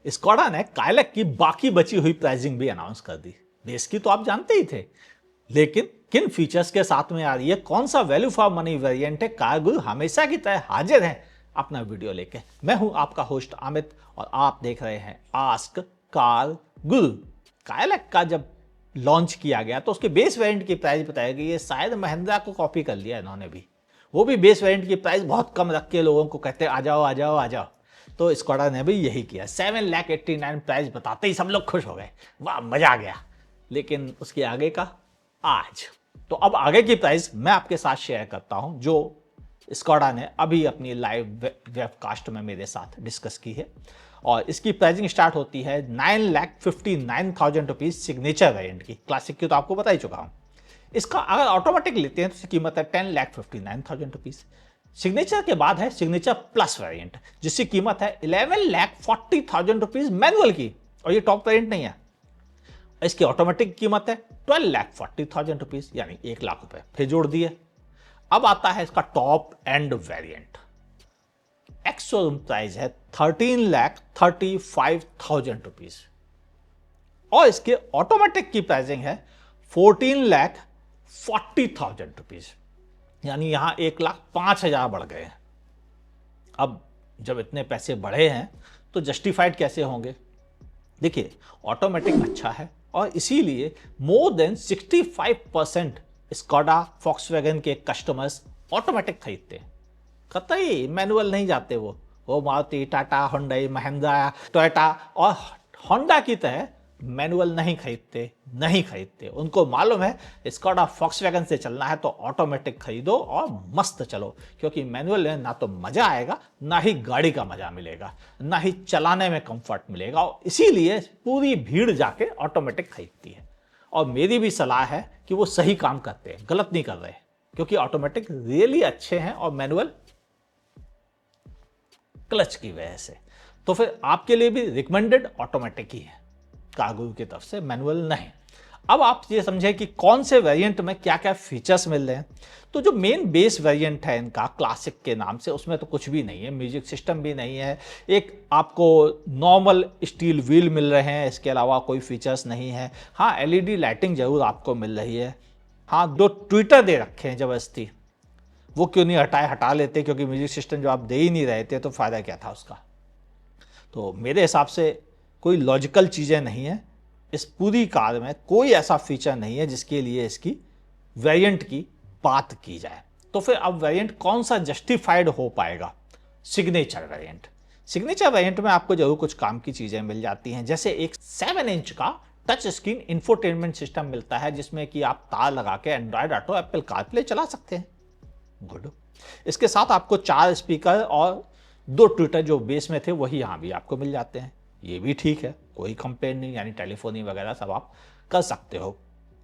Skoda ने Kylaq की बाकी बची हुई प्राइसिंग भी अनाउंस कर दी। बेस की तो आप जानते ही थे, लेकिन किन फीचर्स के साथ में आ रही है, कौन सा वैल्यू फॉर मनी वेरिएंट है, कार गुरु हमेशा की तरह हाजिर है अपना वीडियो लेके। मैं हूं आपका होस्ट अमित और आप देख रहे हैं आस्क कार गुरु। काइलैक का जब लॉन्च किया गया तो उसके बेस वेरिएंट की प्राइस बताई गई है, शायद महिंद्रा को कॉपी कर लिया इन्होंने भी। वो भी बेस वेरिएंट की प्राइस बहुत कम रख के लोगों को कहते आ जाओ आ जाओ आ जाओ। तो स्कोडा ने भी यही किया। 7,89,000 प्राइस बताते ही सब लोग खुश हो गए, वाह मजा आ गया। लेकिन उसके आगे का आज तो अब आगे की प्राइस मैं आपके साथ शेयर करता हूं, जो स्कोडा ने अभी अपनी लाइव वेबकास्ट में मेरे साथ डिस्कस की है। और इसकी प्राइसिंग स्टार्ट होती है 9,59,000 रुपीज सिग्नेचर वेरिएंट की। क्लासिक की तो आपको बता ही चुका हूं। इसका अगर ऑटोमेटिक लेते हैं तो इसकी कीमत है 10,59,000 रुपीज। सिग्नेचर के बाद है सिग्नेचर प्लस वेरिएंट, जिसकी कीमत है 11,40,000 रुपीज मैनुअल की, और ये टॉप वेरिएंट नहीं है। इसकी ऑटोमेटिक कीमत है 12,40,000 रुपीज, यानी 1,00,000 रुपए फिर जोड़ दिए। अब आता है इसका top end variant. Ex showroom price है 13,35,000 रुपीज, और इसके ऑटोमेटिक की प्राइसिंग है 14,40,000 रुपीज, यानी यहां 1,05,000 बढ़ गए हैं। अब जब इतने पैसे बढ़े हैं तो जस्टिफाइड कैसे होंगे? देखिए, ऑटोमेटिक अच्छा है और इसीलिए मोर देन 65% स्कोडा फॉक्सवैगन के कस्टमर्स ऑटोमेटिक खरीदते हैं। कतई मैनुअल नहीं जाते। वो मारुति, टाटा, होंडा, महिंद्रा, टोयोटा और होंडा की तरह मैनुअल नहीं खरीदते। उनको मालूम है स्कोडा फॉक्सवैगन से चलना है तो ऑटोमेटिक खरीदो और मस्त चलो, क्योंकि मैनुअल में ना तो मजा आएगा, ना ही गाड़ी का मजा मिलेगा, ना ही चलाने में कंफर्ट मिलेगा। और इसीलिए पूरी भीड़ जाके ऑटोमेटिक खरीदती है। और मेरी भी सलाह है कि वो सही काम करते हैं, गलत नहीं कर रहे, क्योंकि ऑटोमेटिक रियली अच्छे हैं और मैनुअल क्लच की वजह से। तो फिर आपके लिए भी रिकमेंडेड ऑटोमेटिक ही है कार गुरु की तरफ से, मैनुअल नहीं। अब आप ये समझें कि कौन से वेरिएंट में क्या क्या फीचर्स मिल रहे हैं। तो जो मेन बेस वेरिएंट है इनका क्लासिक के नाम से, उसमें तो कुछ भी नहीं है, म्यूजिक सिस्टम भी नहीं है, एक आपको नॉर्मल स्टील व्हील मिल रहे हैं, इसके अलावा कोई फीचर्स नहीं है। हाँ, एलईडी लाइटिंग जरूर आपको मिल रही है। हाँ, 2 ट्विटर दे रखे हैं जबरदस्ती, वो क्यों नहीं हटा लेते, क्योंकि म्यूजिक सिस्टम जो आप दे ही नहीं रहे थे तो फायदा क्या था उसका। तो मेरे हिसाब से कोई लॉजिकल चीज़ें नहीं है। इस पूरी कार में कोई ऐसा फीचर नहीं है जिसके लिए इसकी वेरिएंट की बात की जाए। तो फिर अब वेरिएंट कौन सा जस्टिफाइड हो पाएगा? सिग्नेचर वेरिएंट में आपको जरूर कुछ काम की चीज़ें मिल जाती हैं, जैसे एक 7 इंच का टच स्क्रीन इंफोटेनमेंट सिस्टम मिलता है, जिसमें कि आप तार लगा के एंड्रॉयड ऑटो, एप्पल कारप्ले चला सकते हैं। गुड। इसके साथ आपको 4 स्पीकर और 2 ट्विटर जो बेस में थे वही यहां भी आपको मिल जाते हैं। ये भी ठीक है, कोई कंप्लेन नहीं, यानी टेलीफोनी वगैरह सब आप कर सकते हो।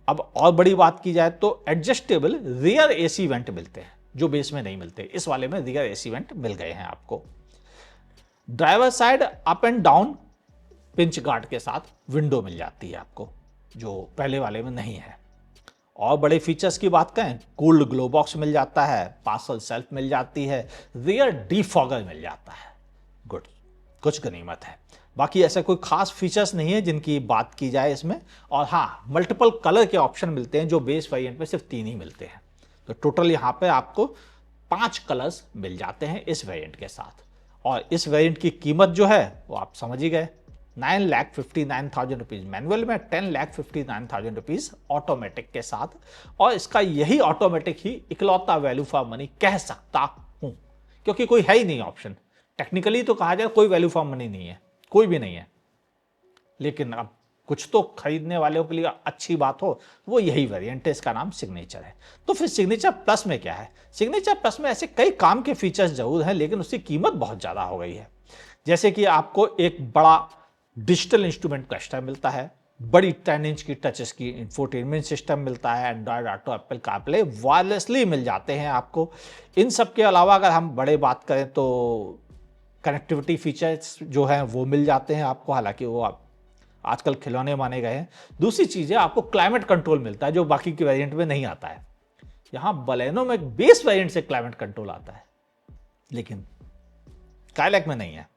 अब और बड़ी बात की जाए तो एडजस्टेबल रियर एसी वेंट मिलते हैं, जो बेस में नहीं मिलते। इस वाले में रियर एसी वेंट मिल गए हैं आपको। Driver side up and down pinch guard के साथ विंडो मिल जाती है आपको, जो पहले वाले में नहीं है। और बड़े फीचर्स की बात करें, कूल्ड ग्लो बॉक्स मिल जाता है, पार्सल सेल्फ मिल जाती है, रियर डीफॉगर मिल जाता है। गुड, कुछ गनीमत है। बाकी ऐसे कोई खास फीचर्स नहीं है जिनकी बात की जाए इसमें। और हाँ, मल्टीपल कलर के ऑप्शन मिलते हैं, जो बेस वेरिएंट में सिर्फ 3 ही मिलते हैं। तो टोटल यहाँ पे आपको 5 कलर्स मिल जाते हैं इस वेरिएंट के साथ। और इस वेरिएंट की कीमत जो है वो आप समझ ही गए, 9,59,000 रुपीज मैनुअल में, 10,59,000 रुपीज ऑटोमेटिक के साथ। और इसका यही ऑटोमेटिक ही इकलौता वैल्यू फॉर मनी कह सकता हूं, क्योंकि कोई है ही नहीं ऑप्शन। टेक्निकली तो कहा जाए कोई वैल्यू फॉर मनी नहीं है, कोई भी नहीं है। लेकिन अब कुछ तो खरीदने वालों के लिए अच्छी बात हो, वो यही वेरिएंट है, इसका नाम सिग्नेचर है। तो फिर सिग्नेचर प्लस में क्या है? सिग्नेचर प्लस में ऐसे कई काम के फीचर्स जरूर हैं, लेकिन उसकी कीमत बहुत ज्यादा हो गई है। जैसे कि आपको एक बड़ा डिजिटल इंस्ट्रूमेंट क्लस्टर मिलता है, बड़ी 10 इंच की टच स्क्रीन इंफोटेनमेंट सिस्टम मिलता है, Android auto, Apple CarPlay wirelessly मिल जाते हैं आपको। इन सब के अलावा अगर हम बड़े बात करें तो कनेक्टिविटी फीचर्स जो हैं वो मिल जाते हैं आपको, हालांकि वो आप आजकल खिलौने माने गए हैं। दूसरी चीज़ है, आपको क्लाइमेट कंट्रोल मिलता है, जो बाकी की वेरिएंट में नहीं आता है। यहाँ बलेनो में बेस वेरिएंट से क्लाइमेट कंट्रोल आता है, लेकिन काइलैक में नहीं है।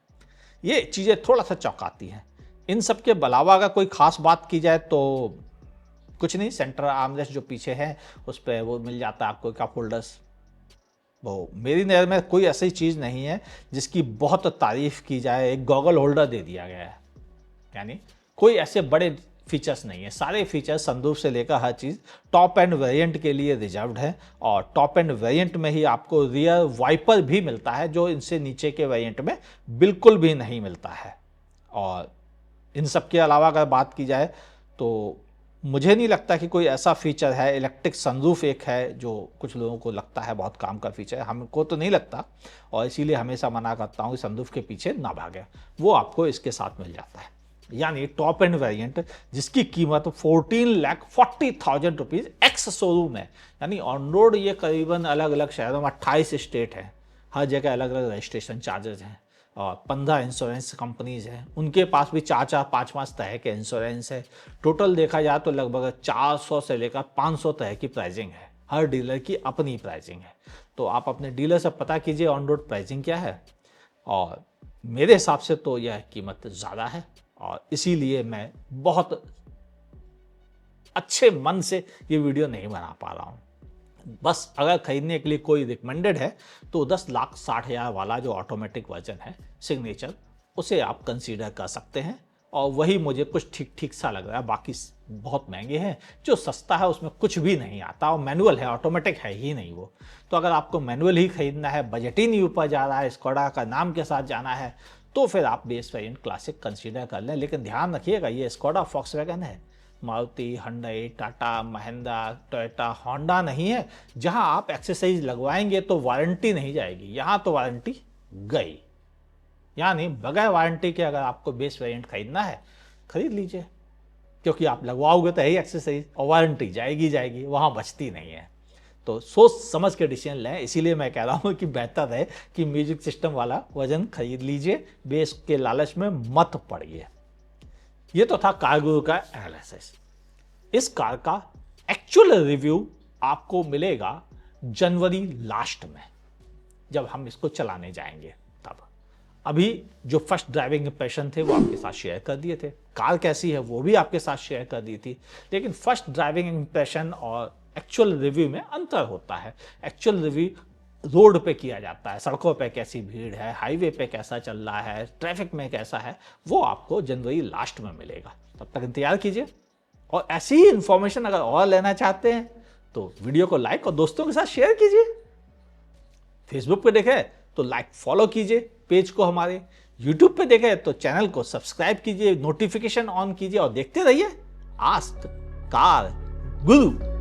ये चीज़ें थोड़ा सा चौंकाती हैं। इन सब के अलावा अगर कोई खास बात की जाए तो कुछ नहीं, सेंटर आर्मरेस्ट जो पीछे है उस पर वो मिल जाता है आपको कप होल्डर्स। वो मेरी नज़र में कोई ऐसी चीज़ नहीं है जिसकी बहुत तारीफ की जाए। एक गॉगल होल्डर दे दिया गया है, यानी कोई ऐसे बड़े फीचर्स नहीं है। सारे फीचर्स सनरूफ से लेकर हर चीज़ टॉप एंड वेरिएंट के लिए रिजर्व्ड है, और टॉप एंड वेरिएंट में ही आपको रियर वाइपर भी मिलता है जो इनसे नीचे के वेरिएंट में बिल्कुल भी नहीं मिलता है। और इन सब के अलावा अगर बात की जाए तो मुझे नहीं लगता कि कोई ऐसा फीचर है, इलेक्ट्रिक सनरूफ एक है जो कुछ लोगों को लगता है बहुत काम का फीचर है, हमको तो नहीं लगता, और इसीलिए हमेशा मना करता हूँ कि सनरूफ के पीछे ना भागे। वो आपको इसके साथ मिल जाता है, यानी टॉप एंड वेरिएंट जिसकी कीमत 14,40,000 रुपीज़ एक्स शोरूम है। यानी ऑन रोड ये करीबन अलग अलग शहरों में 28 स्टेट हैं, हर जगह अलग अलग रजिस्ट्रेशन चार्जेज हैं, और 15 इंश्योरेंस कंपनीज हैं, उनके पास भी 4-4, 5-5 तरह के इंश्योरेंस है। टोटल देखा जाए तो लगभग 400 से लेकर 500 तरह की प्राइसिंग है, हर डीलर की अपनी प्राइसिंग है। तो आप अपने डीलर से पता कीजिए ऑन रोड प्राइसिंग क्या है, और मेरे हिसाब से तो यह कीमत ज़्यादा है, और इसीलिए मैं बहुत अच्छे मन से ये वीडियो नहीं बना पा रहा हूँ। बस अगर खरीदने के लिए कोई रिकमेंडेड है तो 10,60,000 वाला जो ऑटोमेटिक वर्जन है सिग्नेचर, उसे आप कंसीडर कर सकते हैं, और वही मुझे कुछ ठीक ठीक सा लग रहा है। बाकी बहुत महंगे हैं, जो सस्ता है उसमें कुछ भी नहीं आता, और मैनुअल है, ऑटोमेटिक है ही नहीं वो। तो अगर आपको मैनुअल ही खरीदना है, बजट ही नहीं ऊपर जा रहा है, स्कोडा का नाम के साथ जाना है, तो फिर आप बेस वेरिएंट क्लासिक कंसीडर कर लें। लेकिन ध्यान रखिएगा ये स्कोडा फॉक्सवैगन है, Maruti, Hyundai, Tata, Mahindra, Toyota, Honda नहीं है जहां आप एक्सेसरीज लगवाएंगे तो वारंटी नहीं जाएगी। यहां तो वारंटी गई, यानी बगैर वारंटी के अगर आपको बेस वेरिएंट खरीदना है खरीद लीजिए, क्योंकि आप लगवाओगे तो यही एक्सेसरीज, और वारंटी जाएगी जाएगी, वहां बचती नहीं है। तो सोच समझ के डिसीजन लें। इसीलिए मैं कह रहा हूं कि बेहतर है कि म्यूजिक सिस्टम वाला वर्जन खरीद लीजिए, बेस के लालच में मत पड़िए। ये तो था कारगुरु का एनालिसिस। इस कार का एक्चुअल रिव्यू आपको मिलेगा जनवरी लास्ट में, जब हम इसको चलाने जाएंगे तब। अभी जो फर्स्ट ड्राइविंग इंप्रेशन थे वो आपके साथ शेयर कर दिए थे, कार कैसी है वो भी आपके साथ शेयर कर दी थी, लेकिन फर्स्ट ड्राइविंग इंप्रेशन और एक्चुअल रिव्यू में अंतर होता है। एक्चुअल रिव्यू रोड पे किया जाता है, सड़कों पे कैसी भीड़ है, हाईवे पे कैसा चल रहा है, ट्रैफिक में कैसा है, वो आपको जनवरी लास्ट में मिलेगा। तब तक इंतजार कीजिए, और ऐसी ही इंफॉर्मेशन अगर और लेना चाहते हैं तो वीडियो को लाइक और दोस्तों के साथ शेयर कीजिए। फेसबुक पे देखें तो लाइक फॉलो कीजिए पेज को हमारे, यूट्यूब पे देखें तो चैनल को सब्सक्राइब कीजिए, नोटिफिकेशन ऑन कीजिए, और देखते रहिए आस्क कार गुरु।